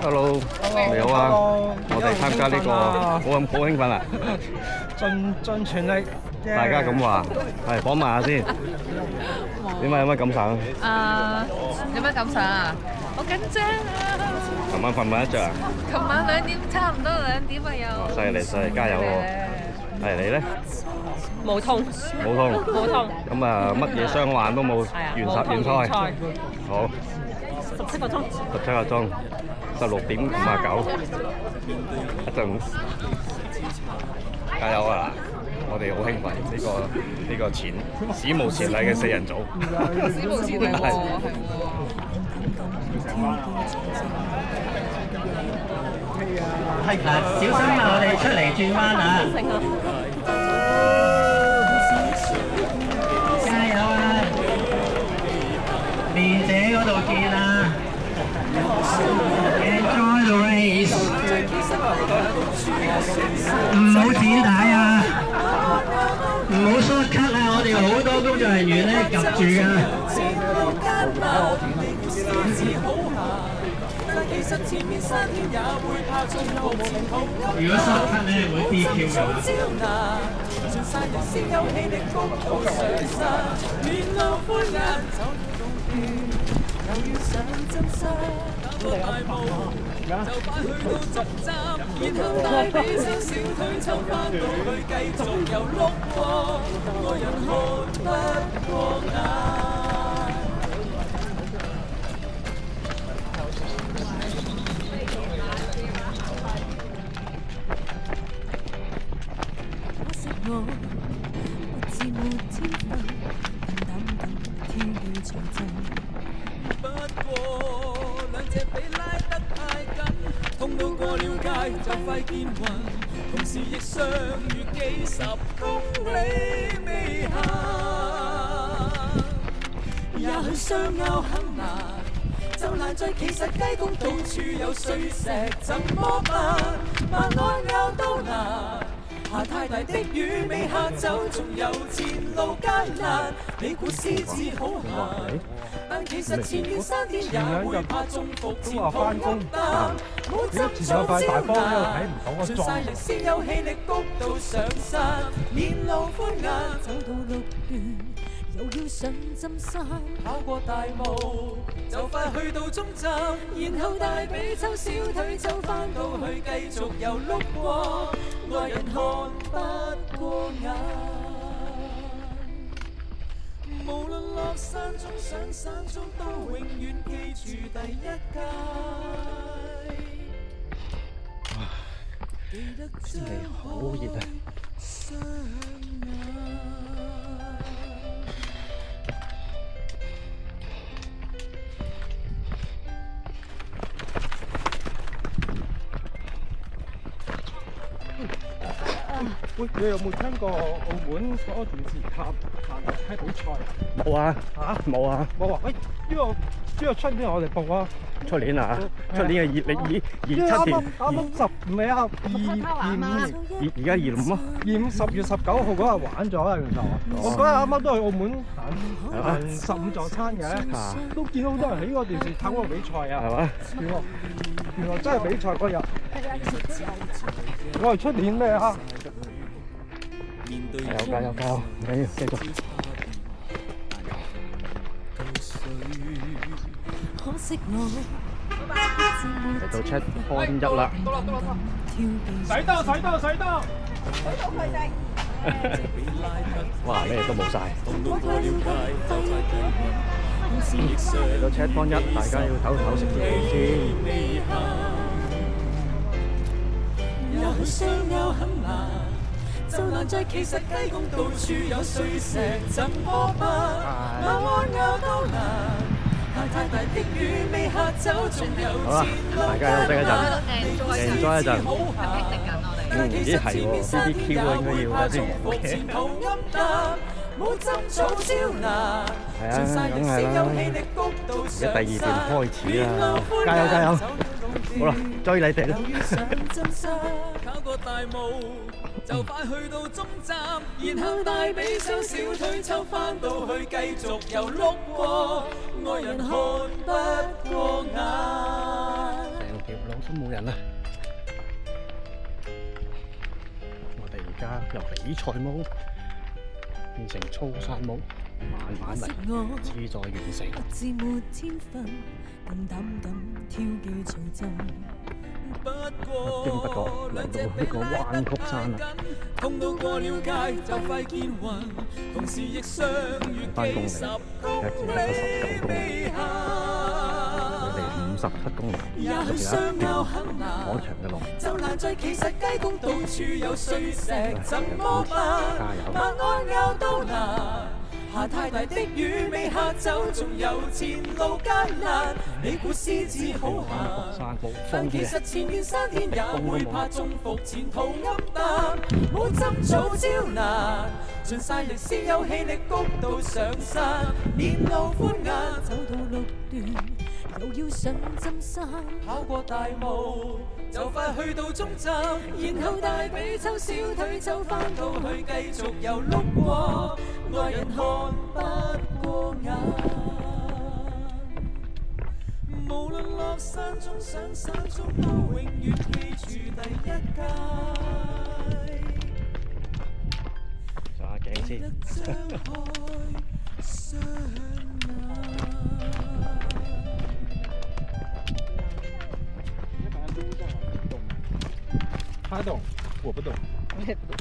Hello，你好啊！我哋參加呢個好興奮啊！盡全力，大家咁話，係訪問下先。點啊？有乜感想？有咩感想啊？好緊張啊！琴晚瞓唔瞓得着啊？琴晚2點，差唔多2點啊又。犀利，加油喎！係你咧？冇痛。咁啊，乜嘢傷患都冇，完賽。好。17個鐘。16點59，一陣加油啊！我哋好興奮，呢個史無前例嘅4人組，史無前例喎，係嗱，小心啊！我哋出嚟轉彎啊！加油啊！蓮姐嗰度見啊！ Enjoy the race， 唔好剪帶啊，唔好short cut啊！我哋好多工作人員咧夾住㗎。如果short cut咧會 DQ 又要上真身，搞個大霧，就快去到終站，然後大髀收小腿抽翻到去，繼續又碌過，外人看不過眼。可惜我不知沒天分，膽跳去長陣。 不過兩隻臂拉得太緊，痛到過了界就快見暈，同時亦相遇幾10公里未行。也許相拗很難，就難在其實雞公到處有碎石，怎麼辦？萬安拗都難。 下太大的雨未下走，仲有前路艱難。你估獅子好閒，但其實前面山巔也會怕中伏前途暗淡。冇爭取招難，盡晒力先有氣力谷到上山。面露歡顏，走到6段，又要上針山。跑過大霧，就快去到終站，然後大髀抽小腿抽翻到去，繼續又碌過。 外人看不過眼，無論落山中上山中，都永遠記住第一屆。記得張好熱啊！雙眼。喂，你有冇聽過澳門嗰個電視塔行樓梯比賽？冇啊！冇啊！冇啊！喂，呢個出年我哋報啊！出年啊！出年係27年。啱啱10未啊？25年。而家25啊？25 10月19號嗰日玩咗啊！原來我嗰日啱啱都去澳門行15座山嘅，都見到好多人喺個電視塔嗰度比賽啊！係嘛？原來真係比賽嗰日。我係出年咩啊？ 加油！唔緊要，繼續。嚟到checkpoint 1啦。洗多！哇！咩都冇晒。嚟到checkpoint 1，大家要唞食嘢先。 就難在其實雞公到處有碎石，怎麼辦？馬鞍拗都難。下太大的雨未下走，仲有前路艱難。大家休息一陣，enjoy一陣。咦係喎 ，BBQ 啊應該要啦先。係啊，梗係啦。而家第2段開始啦，加油！好啦，追你哋啦。就快去到終站，然後大髀抽小腿抽翻到去，繼續又碌過，外人看不過眼。心冇人啦。我哋而家由比賽模變成操山模，慢慢嚟，志在完成。不知沒天分，更膽敢挑機隨陣。不不過經不覺嚟到呢個彎曲山啦，痛到過了界就快見暈，同時亦相遇幾十公里未行。距離57公里，也許相拗很難，可長嘅路。就難在其實雞公到處有碎石，怎麼辦？晚安拗都難。下太大的雨未下走，仲有前路艱難。你估獅子好行，但其實前面山天也會怕，中伏前途暗淡。冇針早招難，盡晒力先有氣力谷到上山。面路寬眼，走到6段，又要上針山。跑過大霧，就快去到終站，然後大髀抽小腿抽翻到去，繼續又碌過。外人看不過眼，無論落山中上山中，都永遠記住第一屆。上下鏡先。他懂，我不懂。我也不懂。